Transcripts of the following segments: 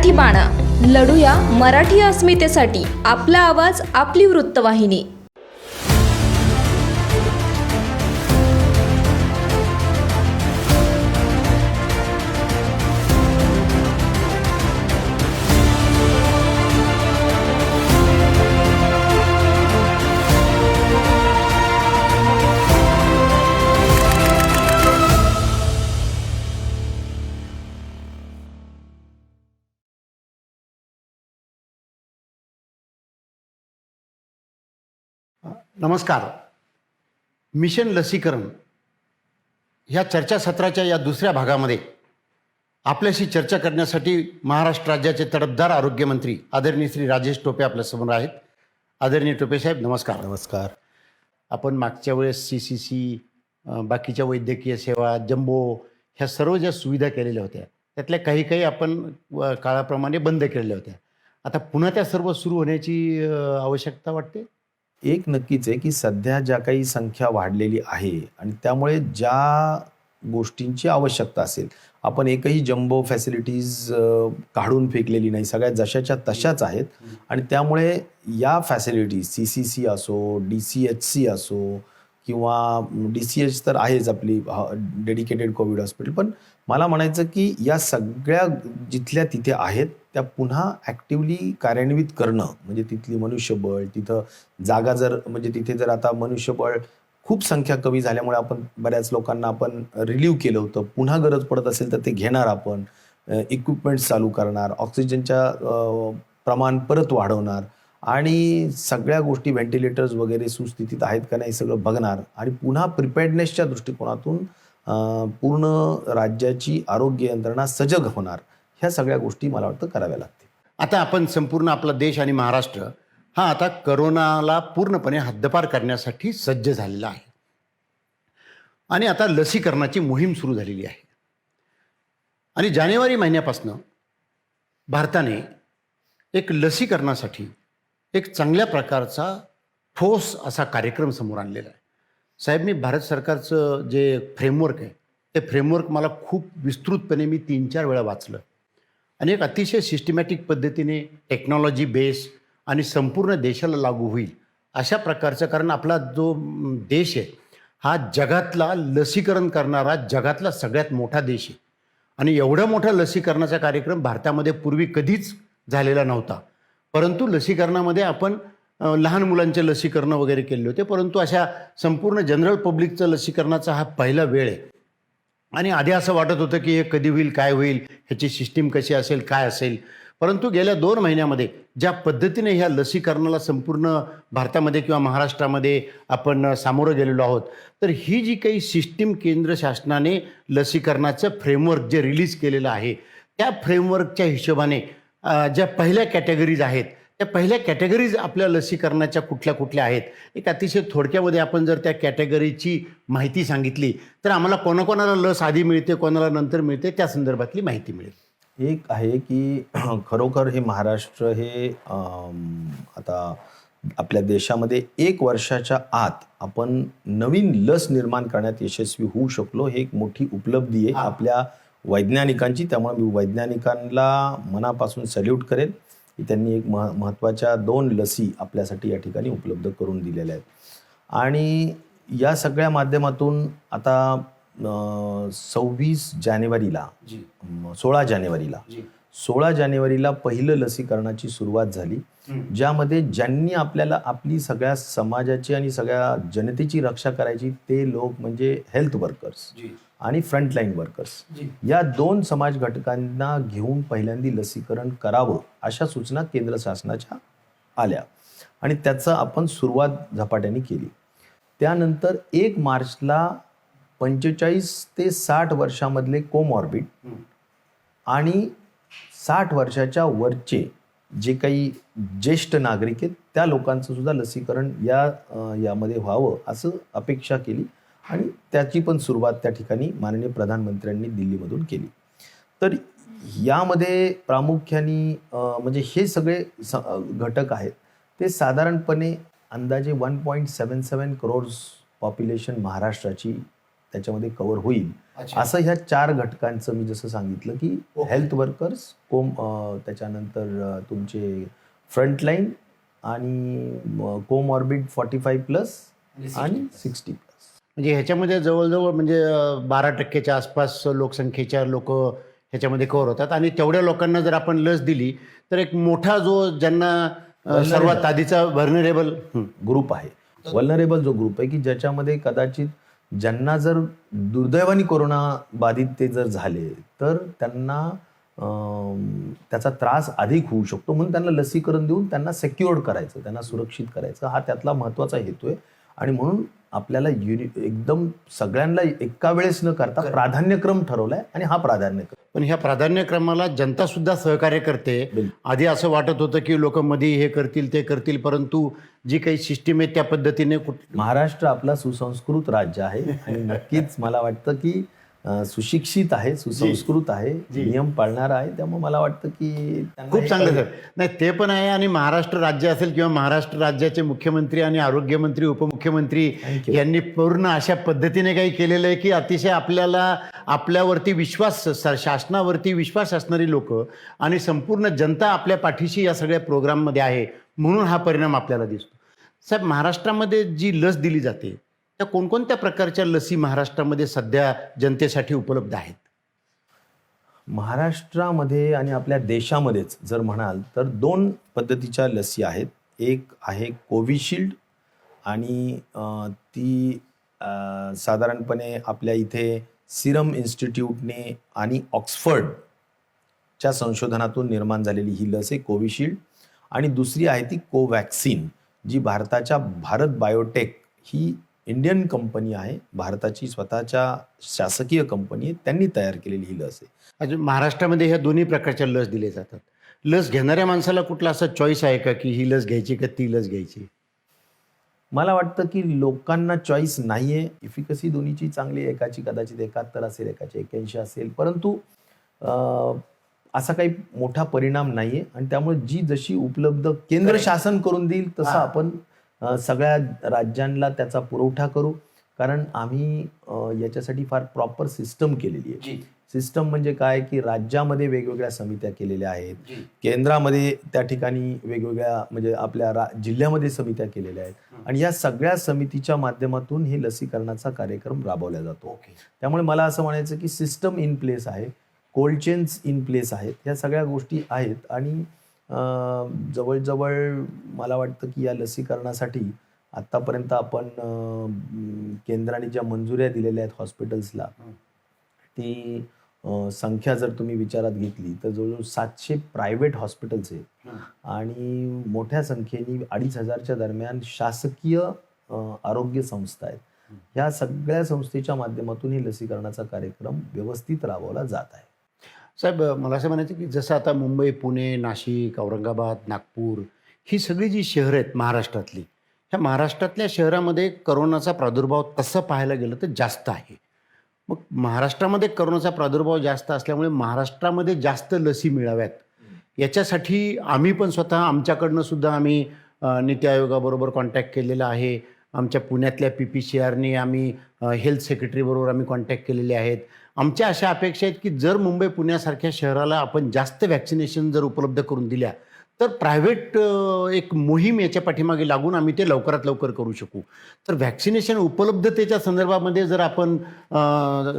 मराठी बाणा लढूया मराठी अस्मितेसाठी. आपला आवाज, आपली वृत्तवाहिनी. नमस्कार. मिशन लसीकरण ह्या चर्चासत्राच्या या दुसऱ्या भागामध्ये आपल्याशी चर्चा करण्यासाठी महाराष्ट्र राज्याचे तडफदार आरोग्यमंत्री आदरणीय श्री राजेश टोपे आपल्यासमोर आहेत. आदरणीय टोपे साहेब, नमस्कार. नमस्कार. आपण मागच्या वेळेस CCC, बाकीच्या वैद्यकीय सेवा, जम्बो ह्या सर्व ज्या सुविधा केलेल्या होत्या त्यातल्या काही आपण काळाप्रमाणे बंद केलेल्या होत्या. आता पुन्हा त्या सर्व सुरू होण्याची आवश्यकता वाटते. एक नक्कीच आहे की सध्या ज्या काही संख्या वाढलेली आहे आणि त्यामुळे ज्या गोष्टींची आवश्यकता असेल, आपण एकही जम्बो फॅसिलिटीज काढून फेकलेली नाही, सगळ्या जशाच्या तशाच आहेत. आणि त्यामुळे या फॅसिलिटीज CCC असो, DCHC असो किंवा DCH तर आहेच आपली डेडिकेटेड कोविड हॉस्पिटल, पण मला म्हणायचं की या सगळ्या जिथल्या तिथे आहेत त्या पुन्हा ॲक्टिवली कार्यान्वित करणं, म्हणजे तिथली मनुष्यबळ, तिथं जागा जर म्हणजे तिथे जर आता मनुष्यबळ खूप संख्या कमी झाल्यामुळे आपण बऱ्याच लोकांना आपण रिलीव्ह केलं होतं, पुन्हा गरज पडत असेल तर ते घेणार, आपण इक्विपमेंट्स चालू करणार, ऑक्सिजनच्या प्रमाण परत वाढवणार आणि सगळ्या गोष्टी व्हेंटिलेटर्स वगैरे सुस्थितीत आहेत का नाही सगळं बघणार आणि पुन्हा प्रिपेअर्डनेसच्या दृष्टिकोनातून पूर्ण राज्याची आरोग्य यंत्रणा सजग होणार. ह्या सगळ्या गोष्टी मला वाटतं कराव्या लागतील. आता आपण संपूर्ण आपला देश आणि महाराष्ट्र हा आता करोनाला पूर्णपणे हद्दपार करण्यासाठी सज्ज झालेला आहे आणि आता लसीकरणाची मोहीम सुरू झालेली आहे. आणि जानेवारी महिन्यापासून भारताने एक लसीकरणासाठी एक चांगल्या प्रकारचा ठोस असा कार्यक्रम समोर आणलेला आहे. साहेब, मी भारत सरकारचं जे फ्रेमवर्क आहे ते फ्रेमवर्क मला खूप विस्तृतपणे मी 3-4 वेळा वाचलं आणि एक अतिशय सिस्टमॅटिक पद्धतीने टेक्नॉलॉजी बेस आणि संपूर्ण देशाला लागू होईल अशा प्रकारचं, कारण आपला जो देश आहे हा जगातला लसीकरण करणारा जगातला सगळ्यात मोठा देश आहे आणि एवढा मोठा लसीकरणाचा कार्यक्रम भारतामध्ये पूर्वी कधीच झालेला नव्हता. परंतु लसीकरणामध्ये आपण लहान मुलांचे लसीकरण वगैरे केले होते, परंतु अशा संपूर्ण जनरल पब्लिकचं लसीकरणाचा हा पहिला वेळ आहे. आणि आधी असं वाटत होतं की हे कधी होईल, काय होईल, ह्याची सिस्टीम कशी असेल, काय असेल. परंतु गेल्या 2 महिन्यामध्ये ज्या पद्धतीने ह्या लसीकरणाला संपूर्ण भारतामध्ये किंवा महाराष्ट्रामध्ये आपण सामोरं गेलेलो आहोत, तर ही जी काही सिस्टीम केंद्र शासनाने लसीकरणाचं फ्रेमवर्क जे रिलीज केलेलं आहे त्या फ्रेमवर्कच्या हिशोबाने ज्या पहिल्या कॅटेगरीज आहेत त्या पहिल्या कॅटेगरीज आपल्या लसीकरणाच्या कुठल्या कुठल्या आहेत, एक अतिशय थोडक्यामध्ये आपण जर त्या कॅटेगरीची माहिती सांगितली तर आम्हाला कोणाकोणाला लस आधी मिळते, कोणाला नंतर मिळते, त्या संदर्भातली माहिती मिळेल. एक आहे की खरोखर हे महाराष्ट्र हे आता आपल्या देशामध्ये 1 वर्षाच्या आत आपण नवीन लस निर्माण करण्यात यशस्वी होऊ शकलो, हे एक मोठी उपलब्धी आहे आपल्या वैज्ञानिकांची. त्यामुळे मी वैज्ञानिकांना मनापासून सॅल्यूट करेन की त्यांनी एक महत्त्वाच्या 2 लसी आपल्यासाठी या ठिकाणी उपलब्ध करून दिलेल्या आहेत. आणि या सगळ्या माध्यमातून आता 26 जानेवारीला 16 जानेवारीला पहिलं लसीकरणाची सुरुवात झाली, ज्यामध्ये ज्यांनी आपल्याला आपली सगळ्या समाजाची आणि सगळ्या जनतेची रक्षा करायची ते लोक म्हणजे हेल्थ वर्कर्स आणि फ्रंटलाईन वर्कर्स, या 2 समाज घटकांना घेऊन पहिल्यांदा लसीकरण करावं अशा सूचना केंद्र शासनाच्या आल्या आणि त्याचं आपण सुरुवात झपाट्याने केली. त्यानंतर 1 मार्चला 45 ते 60 वर्षामधले कोमॉर्बिड आणि 60 वर्षाच्या वरचे जे काही ज्येष्ठ नागरिक आहेत त्या लोकांचं सुद्धा लसीकरण यामध्ये व्हावं असं अपेक्षा केली आणि त्याची पण सुरुवात त्या ठिकाणी माननीय प्रधानमंत्र्यांनी दिल्लीमधून केली. तर यामध्ये प्रामुख्याने म्हणजे हे सगळे घटक आहेत ते साधारणपणे अंदाजे 1.77 करोड पॉप्युलेशन महाराष्ट्राची त्याच्यामध्ये कव्हर होईल. अच्छा. असं ह्या 4 घटकांचं मी जसं सांगितलं की हेल्थ वर्कर्स, त्याच्यानंतर तुमचे फ्रंटलाईन आणि कोमॉर्बिड 45+ आणि 60+. म्हणजे ह्याच्यामध्ये जवळजवळ म्हणजे 12% आसपास लोकसंख्येच्या लोक ह्याच्यामध्ये कव्हर होतात आणि तेवढ्या लोकांना जर आपण लस दिली तर एक मोठा जो ज्यांना सर्वात आधीचा व्हर्नरेबल ग्रुप आहे, वल्नरेबल जो ग्रुप आहे की ज्याच्यामध्ये कदाचित ज्यांना जर दुर्दैवाने कोरोना बाधित ते जर झाले तर त्यांना त्याचा त्रास अधिक होऊ शकतो, म्हणून त्यांना लसीकरण देऊन त्यांना सेक्युअर्ड करायचं, त्यांना सुरक्षित करायचं, हा त्यातला महत्त्वाचा हेतू आहे. आणि म्हणून आपल्याला एकदम सगळ्यांना एका वेळेस न करता प्राधान्यक्रम ठरवलाय आणि हा प्राधान्यक्रम. पण ह्या प्राधान्यक्रमाला जनता सुद्धा सहकार्य करते. आधी असं वाटत होतं की लोक मध्ये हे करतील ते करतील, परंतु जी काही सिस्टीम आहे त्या पद्धतीने महाराष्ट्र आपला सुसंस्कृत राज्य आहे आणि नक्कीच मला वाटतं की सुशिक्षित आहे, सुसंस्कृत आहे, नियम पाळणारा आहे, त्यामुळे मला वाटतं की खूप चांगलं सर. नाही ते पण आहे आणि महाराष्ट्र राज्य असेल किंवा महाराष्ट्र राज्याचे मुख्यमंत्री आणि आरोग्यमंत्री उपमुख्यमंत्री यांनी पूर्ण अशा पद्धतीने काही केलेलं आहे की अतिशय आपल्याला आपल्यावरती विश्वास, शासनावरती विश्वास असणारी लोक आणि संपूर्ण जनता आपल्या पाठीशी या सगळ्या प्रोग्राममध्ये आहे, म्हणून हा परिणाम आपल्याला दिसतो. साहेब, महाराष्ट्रामध्ये जी लस दिली जाते त्या कोणकोणत्या प्रकारच्या लसी महाराष्ट्रामध्ये सध्या जनतेसाठी उपलब्ध आहेत? महाराष्ट्रामध्ये आणि आपल्या देशामध्येच जर म्हणाल तर 2 पद्धतीच्या लसी आहेत. एक आहे कोविशिल्ड आणि ती साधारणपणे आपल्या इथे सिरम इन्स्टिट्यूटने आणि ऑक्सफर्डच्या संशोधनातून निर्माण झालेली ही लस आहे कोविशिल्ड. आणि दुसरी आहे ती कोवॅक्सिन, जी भारताच्या भारत बायोटेक ही इंडियन कंपनी आहे, भारताची स्वतःच्या शासकीय कंपनी आहे, त्यांनी तयार केलेली ही लस आहे. अजून महाराष्ट्रामध्ये ह्या दोन्ही प्रकारच्या लस दिल्या जातात. लस घेणाऱ्या माणसाला कुठला असा चॉईस आहे का की ही लस घ्यायची का ती लस घ्यायची? मला वाटतं की लोकांना चॉईस नाही आहे. इफिकसी दोन्हीची चांगली, एकाची कदाचित 71 असेल, एकाची 81 असेल, परंतु असा काही मोठा परिणाम नाही आहे. आणि त्यामुळे जी जशी उपलब्ध केंद्र शासन करून देईल तसं आपण सगळ्या राज्यांना त्याचा पुरवठा करू, कारण आम्ही याच्यासाठी फार प्रॉपर सिस्टम केलेली आहे. सिस्टम म्हणजे काय की राज्यामध्ये वेगवेगळ्या समित्या केलेल्या आहेत, केंद्रामध्ये त्या ठिकाणी वेगवेगळ्या म्हणजे आपल्या जिल्ह्यामध्ये समित्या केलेल्या आहेत, आणि या सगळ्या समितीच्या माध्यमातून हे लसीकरणाचा कार्यक्रम राबवला जातो. त्यामुळे मला असं म्हणायचं की सिस्टम इन प्लेस आहे, कोल्ड चेन्स इन प्लेस आहेत, ह्या सगळ्या गोष्टी आहेत. आणि जवळजवळ मला वाटतं की या लसीकरणासाठी आत्तापर्यंत आपण केंद्राने ज्या मंजुऱ्या दिलेल्या आहेत हॉस्पिटल्सला, ती संख्या जर तुम्ही विचारात घेतली तर जवळजवळ 700 प्रायव्हेट हॉस्पिटल्स आहेत आणि मोठ्या संख्येने 2500च्या दरम्यान शासकीय आरोग्य संस्था आहेत. ह्या सगळ्या संस्थेच्या माध्यमातून हे लसीकरणाचा कार्यक्रम व्यवस्थित राबवला जात आहे. साहेब, मला असं म्हणायचं की जसं आता मुंबई, पुणे, नाशिक, औरंगाबाद, नागपूर ही सगळी जी शहरं आहेत महाराष्ट्रातली, ह्या महाराष्ट्रातल्या शहरामध्ये करोनाचा प्रादुर्भाव तसं पाहायला गेलं तर जास्त आहे. मग महाराष्ट्रामध्ये करोनाचा प्रादुर्भाव जास्त असल्यामुळे महाराष्ट्रामध्ये जास्त लसी मिळाव्यात याच्यासाठी आम्ही पण स्वतः आमच्याकडनं सुद्धा आम्ही नीती आयोगाबरोबर कॉन्टॅक्ट केलेला आहे. आमच्या पुण्यातल्या PPCRने आम्ही हेल्थ सेक्रेटरीबरोबर आम्ही कॉन्टॅक्ट केलेले आहेत. आमच्या अशा अपेक्षा आहेत की जर मुंबई, पुण्यासारख्या शहराला आपण जास्त वॅक्सिनेशन जर उपलब्ध करून दिल्या तर प्रायव्हेट एक मोहीम याच्या पाठीमागे लागून आम्ही ते लवकरात लवकर करू शकू. तर वॅक्सिनेशन उपलब्धतेच्या संदर्भामध्ये जर आपण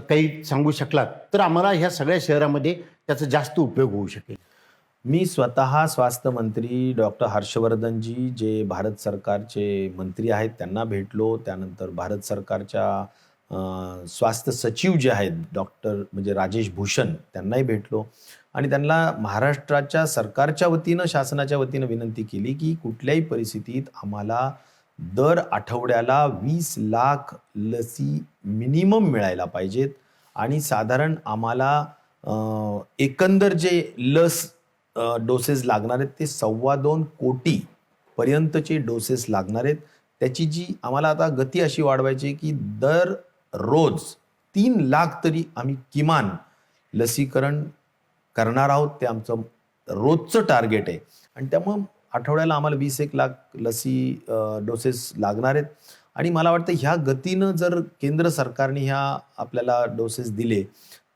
काही सांगू शकलात तर आम्हाला ह्या सगळ्या शहरामध्ये त्याचा जास्त उपयोग होऊ शकेल. मी स्वतः स्वास्थ्य मंत्री डॉक्टर हर्षवर्धनजी जे भारत सरकारचे मंत्री आहेत त्यांना भेटलो. त्यानंतर भारत सरकारच्या स्वास्थ्य सचिव जे आहेत डॉक्टर म्हणजे राजेश भूषण त्यांनाही भेटलो आणि त्यांना महाराष्ट्राच्या सरकारच्या वतीनं, शासनाच्या वतीनं विनंती केली की कुठल्याही परिस्थितीत आम्हाला दर आठवड्याला 20 लाख लसी मिनिमम मिळायला पाहिजेत आणि साधारण आम्हाला एकंदर जे लस डोसेस लागणार आहेत ते 2.25 कोटी पर्यंतचे डोसेस लागणार आहेत. त्याची जी आम्हाला आता गती अशी वाढवायची की दर रोज 3 लाख तरी आम्ही किमान लसीकरण करणार आहोत. ते आमचं रोजचं टार्गेट आहे आणि त्यामुळं आठवड्याला आम्हाला 21 लाख लसी डोसेस लागणार आहेत. आणि मला वाटतं ह्या गतीनं जर केंद्र सरकारने ह्या आपल्याला डोसेस दिले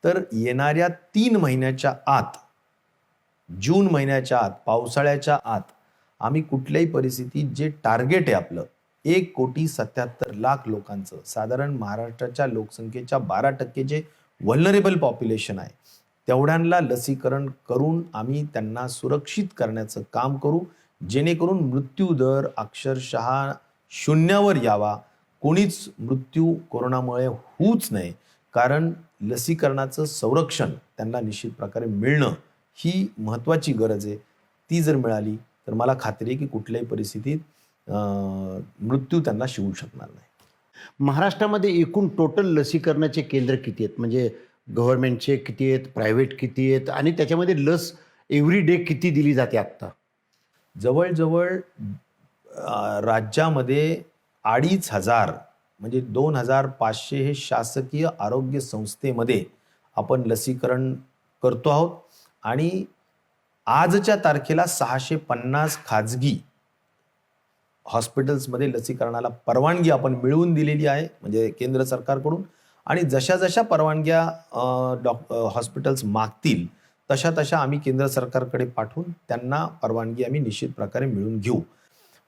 तर येणाऱ्या 3 महिन्याच्या आत, जून महिन्याच्या आत, पावसाळ्याच्या आत आम्ही कुठल्याही परिस्थितीत जे टार्गेट आहे आपलं 1,77,00,000 लोकांचं, साधारण महाराष्ट्राच्या लोकसंख्येच्या 12% जे व्हल्नरेबल पॉप्युलेशन आहे तेवढ्यांना लसीकरण करून आम्ही त्यांना सुरक्षित करण्याचं काम करू, जेणेकरून मृत्यू दर अक्षरशः शून्यावर यावा, कोणीच मृत्यू कोरोनामुळे होऊच नये. कारण लसीकरणाचं संरक्षण त्यांना निश्चित प्रकारे मिळणं ही महत्त्वाची गरज आहे. ती जर मिळाली तर मला खात्री आहे की कुठल्याही परिस्थितीत मृत्यू त्यांना शिवू शकणार नाही. महाराष्ट्रामध्ये एकूण टोटल लसीकरणाचे केंद्र किती आहेत? म्हणजे गव्हर्नमेंटचे किती आहेत, प्रायव्हेट किती आहेत, आणि त्याच्यामध्ये लस एव्हरी डे किती दिली जाते आत्ता? जवळजवळ राज्यामध्ये 2,500 म्हणजे 2,500 हे शासकीय आरोग्य संस्थेमध्ये आपण लसीकरण करतो आहोत आणि आजच्या तारखेला 650 खाजगी हॉस्पिटल्समध्ये लसीकरणाला परवानगी आपण मिळवून दिलेली आहे, म्हणजे केंद्र सरकारकडून. आणि जशा जशा परवानग्या हॉस्पिटल्स मागतील तशा तशा आम्ही केंद्र सरकारकडे पाठवून त्यांना परवानगी आम्ही निश्चित प्रकारे मिळवून घेऊ.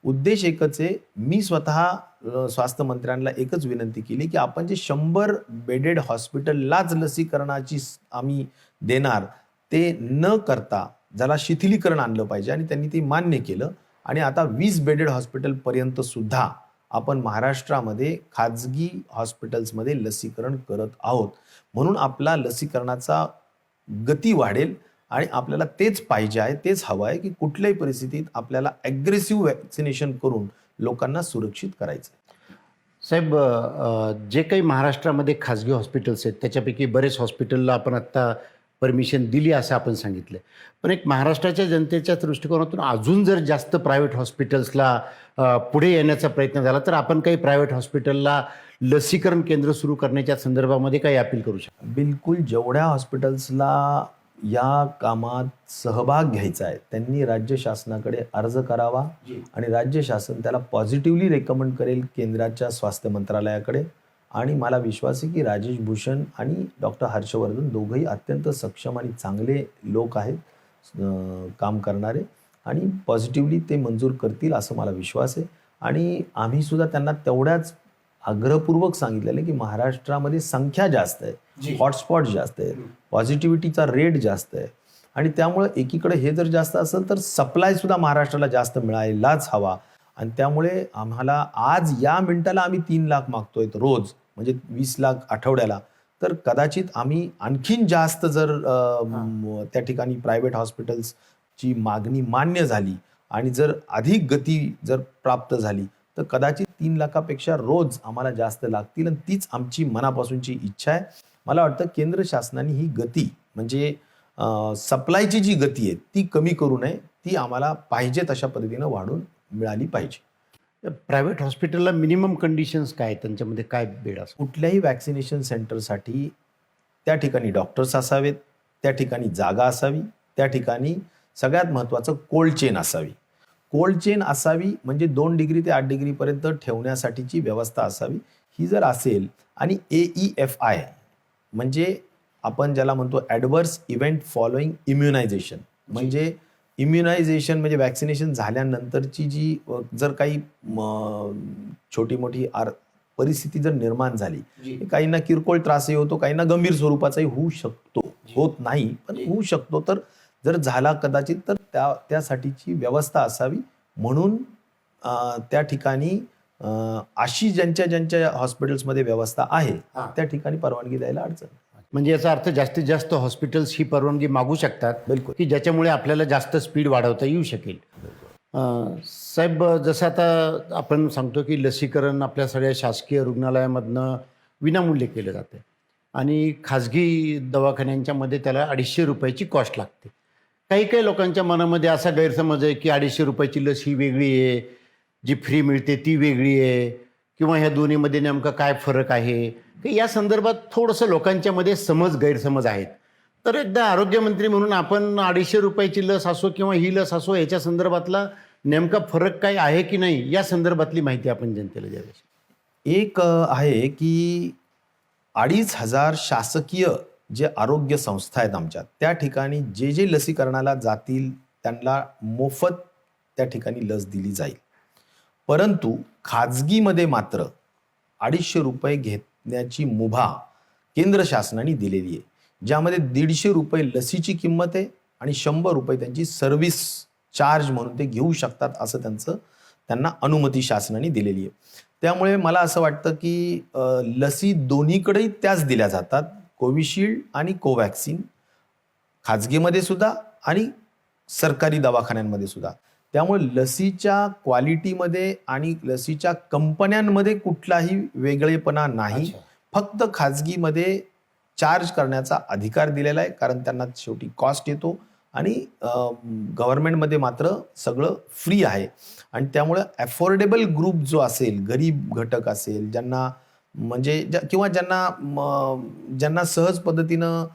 उद्देश एकच आहे. मी स्वतः स्वास्थ्य मंत्र्यांना एकच विनंती केली की आपण जे 100 बेडेड हॉस्पिटललाच लसीकरणाची आम्ही देणार ते न करता ज्याला शिथिलीकरण आणलं पाहिजे, आणि त्यांनी ते मान्य केलं. आणि आता 20 बेडेड हॉस्पिटलपर्यंत सुद्धा आपण महाराष्ट्रामध्ये खाजगी हॉस्पिटल्समध्ये लसीकरण करत आहोत. म्हणून आपला लसीकरणाचा गती वाढेल आणि आपल्याला तेच पाहिजे आहे, तेच हवं आहे की कुठल्याही परिस्थितीत आपल्याला ॲग्रेसिव्ह वॅक्सिनेशन करून लोकांना सुरक्षित करायचं आहे. साहेब, जे काही महाराष्ट्रामध्ये खाजगी हॉस्पिटल्स आहेत त्याच्यापैकी बरेच हॉस्पिटलला आपण आत्ता परमिशन दिली असं आपण सांगितलं, पण एक महाराष्ट्राच्या जनतेच्या दृष्टिकोनातून अजून जर जास्त प्रायव्हेट हॉस्पिटल्सला पुढे येण्याचा प्रयत्न झाला तर आपण काही प्रायव्हेट हॉस्पिटलला लसीकरण केंद्र सुरू करण्याच्या संदर्भामध्ये काही अपील करू शकतो? बिलकुल. जेवढ्या हॉस्पिटल्सला या कामात सहभाग घ्यायचा आहे त्यांनी राज्य शासनाकडे अर्ज करावा आणि राज्य शासन त्याला पॉझिटिव्हली रेकमेंड करेल केंद्राच्या स्वास्थ्य मंत्रालयाकडे. आणि मला विश्वास आहे की राजेश भूषण आणि डॉक्टर हर्षवर्धन दोघंही अत्यंत सक्षम आणि चांगले लोक आहेत, काम करणारे, आणि पॉझिटिव्हली ते मंजूर करतील असं मला विश्वास आहे. आणि आम्ही सुद्धा त्यांना तेवढ्याच आग्रहपूर्वक सांगितलेलं आहे की महाराष्ट्रामध्ये संख्या जास्त आहे, हॉटस्पॉट जास्त आहे, पॉझिटिव्हिटीचा रेट जास्त आहे, आणि त्यामुळे एकीकडे हे जर जास्त असेल तर सप्लाय सुद्धा महाराष्ट्राला जास्त मिळायलाच हवा. आणि त्यामुळे आम्हाला आज या मिनिटाला आम्ही 3 लाख मागतोय रोज, म्हणजे 20 लाख आठवड्याला. तर कदाचित आम्ही आणखीन जास्त जर त्या ठिकाणी प्रायव्हेट हॉस्पिटल्सची मागणी मान्य झाली आणि जर अधिक गती जर प्राप्त झाली तर कदाचित 3 लाखापेक्षा रोज आम्हाला जास्त लागतील, आणि तीच आमची मनापासूनची इच्छा आहे. मला वाटतं केंद्र शासनाने ही गती म्हणजे सप्लायची जी गती आहे ती कमी करू नये, ती आम्हाला पाहिजे तशा पद्धतीनं वाढून मिळाली पाहिजे. प्रायव्हेट हॉस्पिटलला मिनिमम कंडिशन्स काय आहेत? त्यांच्यामध्ये काय बेड असतो? कुठल्याही वॅक्सिनेशन सेंटरसाठी त्या ठिकाणी डॉक्टर्स असावेत, त्या ठिकाणी जागा असावी, त्या ठिकाणी सगळ्यात महत्त्वाचं कोल्ड चेन असावी. कोल्ड चेन असावी म्हणजे 2 डिग्री ते 8 डिग्रीपर्यंत ठेवण्यासाठीची व्यवस्था असावी. ही जर असेल, आणि AEFI म्हणजे आपण ज्याला म्हणतो ॲडव्हर्स इव्हेंट फॉलोइंग इम्युनायझेशन, म्हणजे इम्युनायझेशन म्हणजे वॅक्सिनेशन झाल्यानंतरची जी जर काही छोटी मोठी परिस्थिती जर निर्माण झाली, काहींना किरकोळ त्रासही होतो, काहींना गंभीर स्वरूपाचाही होऊ शकतो, होत नाही पण होऊ शकतो. तर जर झाला कदाचित तर त्यासाठीची व्यवस्था असावी. म्हणून त्या ठिकाणी अशी ज्यांच्या हॉस्पिटल्समध्ये व्यवस्था आहे त्या ठिकाणी परवानगी द्यायला अडचण. म्हणजे याचा अर्थ जास्तीत जास्त हॉस्पिटल्स ही परवानगी मागू शकतात, बिलकुल, की ज्याच्यामुळे आपल्याला जास्त स्पीड वाढवता येऊ शकेल. साहेब, जसं आता आपण सांगतो की लसीकरण आपल्या सगळ्या शासकीय रुग्णालयामधनं विनामूल्य केलं जातं आणि खाजगी दवाखान्यांच्यामध्ये त्याला 250 रुपयाची कॉस्ट लागते. काही काही लोकांच्या मनामध्ये असा गैरसमज आहे की 250 रुपयाची लस ही वेगळी आहे, जी फ्री मिळते ती वेगळी आहे, किंवा ह्या दोन्हीमध्ये नेमका काय फरक आहे, की या संदर्भात थोडंसं लोकांच्या मध्ये गैरसमज आहेत. तर एकदा आरोग्यमंत्री म्हणून आपण 250 रुपयाची लस असो किंवा ही लस असो याच्या संदर्भातला नेमका फरक काय आहे की नाही या संदर्भातली माहिती आपण जनतेला द्यावी. एक आहे की 2,500 शासकीय जे आरोग्य संस्था आहेत आमच्या, त्या ठिकाणी जे जे लसीकरणाला जातील त्यांना मोफत त्या ठिकाणी लस दिली जाईल. परंतु खाजगीमध्ये मात्र 250 रुपये घेण्याची मुभा केंद्र शासनाने दिलेली आहे, ज्यामध्ये 150 रुपये लसीची किंमत आहे आणि 100 रुपये त्यांची सर्व्हिस चार्ज म्हणून ते घेऊ शकतात, असं त्यांना अनुमती शासनाने दिलेली आहे. त्यामुळे मला असं वाटतं की लसी दोन्हीकडेही त्याच दिल्या जातात, कोविशिल्ड आणि कोवॅक्सिन, खाजगीमध्ये सुद्धा आणि सरकारी दवाखान्यांमध्ये सुद्धा. त्यामुळे लसीच्या क्वालिटीमध्ये आणि लसीच्या कंपन्यांमध्ये कुठलाही वेगळेपणा नाही. अच्छा. फक्त खाजगीमध्ये चार्ज करण्याचा अधिकार दिलेला आहे, कारण त्यांना शेवटी कॉस्ट येतो आणि गव्हर्नमेंटमध्ये मात्र सगळं फ्री आहे. आणि त्यामुळे अफोर्डेबल ग्रुप जो असेल, गरीब घटक असेल, ज्यांना म्हणजे किंवा ज्यांना सहज पद्धतीनं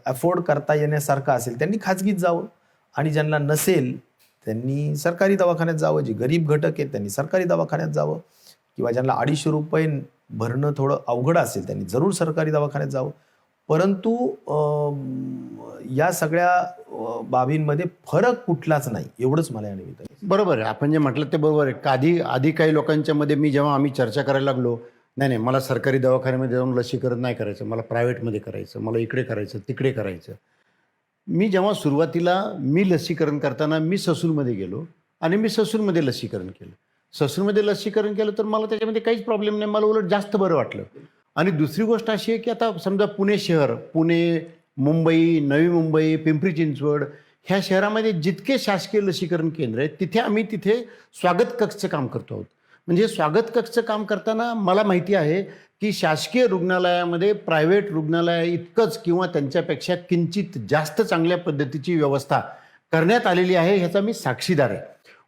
अफोर्ड करता येण्यासारखं असेल त्यांनी खाजगीत जावं, आणि ज्यांना नसेल त्यांनी सरकारी दवाखान्यात जावं. जे गरीब घटक आहेत त्यांनी सरकारी दवाखान्यात जावं, किंवा ज्यांना 250 रुपये भरणं थोडं अवघड असेल त्यांनी जरूर सरकारी दवाखान्यात जावं. परंतु या सगळ्या बाबींमध्ये फरक कुठलाच नाही, एवढंच मला या निमित्ताने. बरोबर आहे, आपण जे म्हटलं ते बरोबर आहे. आधी काही लोकांच्या मध्ये जेव्हा आम्ही चर्चा करायला लागलो, नाही मला सरकारी दवाखान्यामध्ये जाऊन लसीकरण नाही करायचं, मला प्रायव्हेटमध्ये करायचं, मला इकडे करायचं तिकडे करायचं. मी जेव्हा सुरुवातीला लसीकरण करताना मी ससूनमध्ये गेलो आणि मी ससूनमध्ये लसीकरण केलं. ससूनमध्ये लसीकरण केलं तर मला त्याच्यामध्ये काहीच प्रॉब्लेम नाही, मला उलट जास्त बरं वाटलं. आणि दुसरी गोष्ट अशी आहे की आता समजा पुणे शहर, पुणे, मुंबई, नवी मुंबई, पिंपरी चिंचवड ह्या शहरामध्ये जितके शासकीय लसीकरण केंद्र आहेत तिथे स्वागत कक्षचं काम करतो आहोत. म्हणजे स्वागत कक्षचं काम करताना मला माहिती आहे की शासकीय रुग्णालयामध्ये प्रायव्हेट रुग्णालय इतकंच किंवा त्यांच्यापेक्षा किंचित जास्त चांगल्या पद्धतीची व्यवस्था करण्यात आलेली आहे, ह्याचा मी साक्षीदार आहे.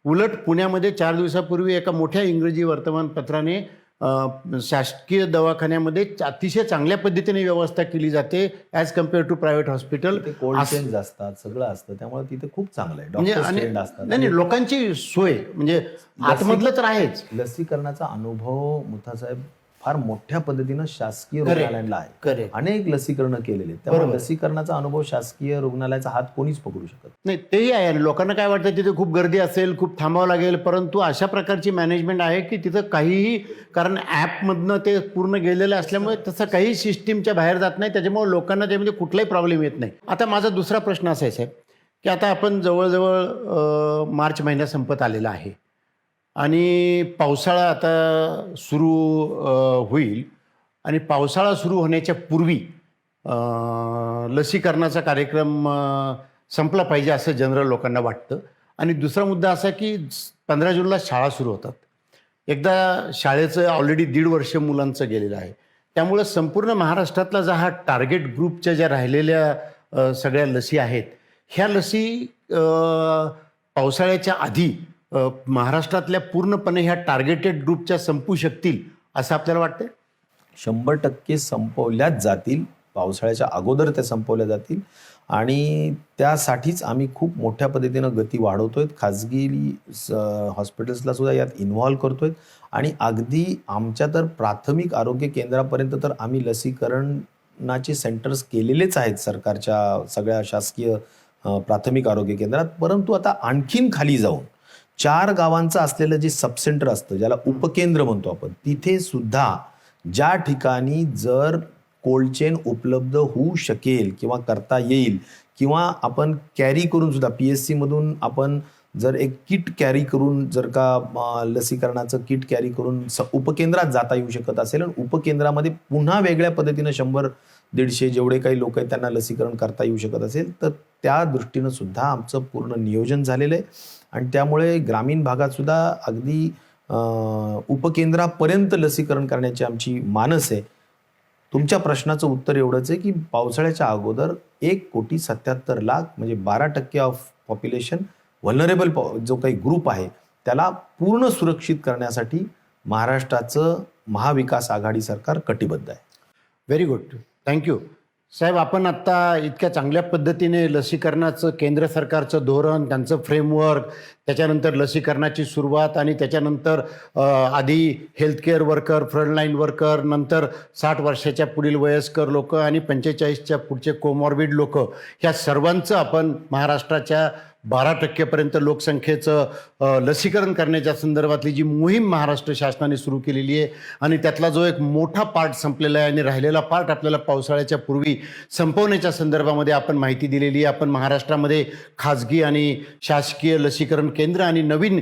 उलट पुण्यामध्ये 4 दिवसापूर्वी एका मोठ्या इंग्रजी वर्तमानपत्राने शासकीय दवाखान्यामध्ये अतिशय चांगल्या पद्धतीने व्यवस्था केली जाते as compare to private hospital. Cold change असतात, सगळं असतं, त्यामुळे तिथे खूप चांगलं आहे. म्हणजे डॉक्टर्स ट्रेंड असतात. नाही लोकांची सोय म्हणजे आतमधलं तर आहेच. लसीकरणाचा अनुभव मुथासाहेब फार मोठ्या पद्धतीनं शासकीय Correct. रुग्णालयांना आहे. Correct. अनेक लसीकरण केलेले आहेत. त्यामुळे बरोबर. लसीकरणाचा अनुभव शासकीय रुग्णालयाचा हात कोणीच पकडू शकत नाही तेही आहे. आणि लोकांना काय वाटतं तिथे खूप गर्दी असेल, खूप थांबावं लागेल, परंतु अशा प्रकारची मॅनेजमेंट आहे की तिथं काहीही, कारण ॲपमधनं ते पूर्ण गेलेलं असल्यामुळे तसं काही सिस्टीमच्या बाहेर जात नाही, त्याच्यामुळे लोकांना त्यामध्ये कुठलाही प्रॉब्लेम येत नाही. आता माझा दुसरा प्रश्न असा आहे साहेब की आता आपण जवळजवळ मार्च महिना संपत आलेला आहे आणि पावसाळा आता सुरू होईल, आणि पावसाळा सुरू होण्याच्या पूर्वी लसीकरणाचा कार्यक्रम संपला पाहिजे असं जनरल लोकांना वाटतं. आणि दुसरा मुद्दा असा की 15 जूनला शाळा सुरू होतात. एकदा शाळेचं ऑलरेडी 1.5 वर्ष मुलांचं गेलेलं आहे. त्यामुळं संपूर्ण महाराष्ट्रातला हा टार्गेट ग्रुपच्या ज्या राहिलेल्या सगळ्या लसी आहेत, ह्या लसी पावसाळ्याच्या आधी महाराष्ट्रातल्या पूर्णपणे ह्या टार्गेटेड ग्रुपच्या संपू शकतील असं आपल्याला वाटतं. 100% संपवल्याच जातील. पावसाळ्याच्या अगोदर त्या संपवल्या जातील, आणि त्यासाठीच आम्ही खूप मोठ्या पद्धतीनं गती वाढवतोय. खाजगी हॉस्पिटल्सला सुद्धा यात इन्व्हॉल्व करतोय, आणि अगदी आमच्या तर प्राथमिक आरोग्य केंद्रापर्यंत तर आम्ही लसीकरणाचे सेंटर्स केलेलेच आहेत सरकारच्या सगळ्या शासकीय प्राथमिक आरोग्य केंद्रात. परंतु आता आणखीन खाली जाऊन 4 गावांचं असलेलं जे सबसेंटर असतं, ज्याला उपकेंद्र म्हणतो आपण, तिथे सुद्धा ज्या ठिकाणी जर कोल्ड चेन उपलब्ध होऊ शकेल किंवा करता येईल, किंवा आपण कॅरी करून सुद्धा PSC मधून आपण जर एक किट कॅरी करून, जर का लसीकरणाचं किट कॅरी करून उपकेंद्रात जाता येऊ शकत असेल, आणि उपकेंद्रामध्ये पुन्हा वेगळ्या पद्धतीनं 100-150 जेवढे काही लोक आहेत त्यांना लसीकरण करता येऊ शकत असेल, तर त्या दृष्टीनं सुद्धा आमचं पूर्ण नियोजन झालेलं आहे. आणि त्यामुळे ग्रामीण भागात सुद्धा अगदी उपकेंद्रापर्यंत लसीकरण करण्याची आमची मानस आहे. तुमच्या प्रश्नाचं उत्तर एवढंच आहे की पावसाळ्याच्या अगोदर 1,77,00,000 म्हणजे 12% ऑफ पॉप्युलेशन व्हलनरेबल जो काही ग्रुप आहे त्याला पूर्ण सुरक्षित करण्यासाठी महाराष्ट्राचं महाविकास आघाडी सरकार कटिबद्ध आहे. Very good, thank you. साहेब, आपण आत्ता इतक्या चांगल्या पद्धतीने लसीकरणाचं केंद्र सरकारचं धोरण, त्यांचं फ्रेमवर्क, त्याच्यानंतर लसीकरणाची सुरुवात आणि त्याच्यानंतर आधी हेल्थकेअर वर्कर, फ्रंटलाईन वर्कर, नंतर 60 वर्षाच्या पुढील वयस्कर लोक आणि 45च्या पुढचे कोमॉर्बिड लोक, ह्या सर्वांचं आपण महाराष्ट्राच्या 12% लोकसंख्येचं लसीकरण करण्याच्या संदर्भातली जी मोहीम महाराष्ट्र शासनाने सुरू केलेली आहे आणि त्यातला जो एक मोठा पार्ट संपलेला आहे आणि राहिलेला पार्ट आपल्याला पावसाळ्याच्या पूर्वी संपवण्याच्या संदर्भामध्ये आपण माहिती दिलेली आहे. आपण महाराष्ट्रामध्ये खाजगी आणि शासकीय लसीकरण केंद्र आणि नवीन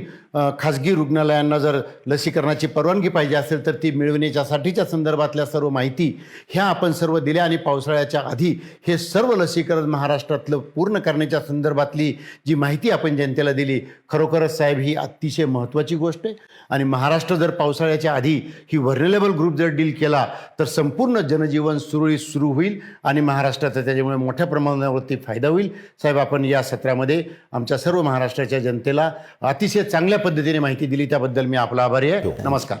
खाजगी रुग्णालयांना जर लसीकरणाची परवानगी पाहिजे असेल तर ती मिळवण्याच्यासाठीच्या संदर्भातल्या सर्व माहिती ह्या आपण सर्व दिल्या आणि पावसाळ्याच्या आधी हे सर्व लसीकरण महाराष्ट्रातलं पूर्ण करण्याच्या संदर्भातली जी माहिती आपण जनतेला दिली, खरोखरच साहेब ही अतिशय महत्त्वाची गोष्ट आहे. आणि महाराष्ट्र जर पावसाळ्याच्या आधी ही व्हर्नरेबल ग्रुप जर डील केला तर संपूर्ण जनजीवन सुरळीत सुरू होईल आणि महाराष्ट्राचा त्याच्यामुळे मोठ्या प्रमाणावरती फायदा होईल. साहेब, आपण या सत्रामध्ये आमच्या सर्व महाराष्ट्राच्या जनतेला अतिशय चांगल्या पद्धतीने माहिती दिली, त्याबद्दल मी आपला आभारी आहे. नमस्कार.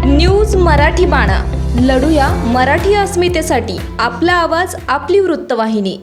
न्यूज मराठी बाणा, लढूया मराठी अस्मितेसाठी. आपला आवाज, आपली वृत्तवाहिनी.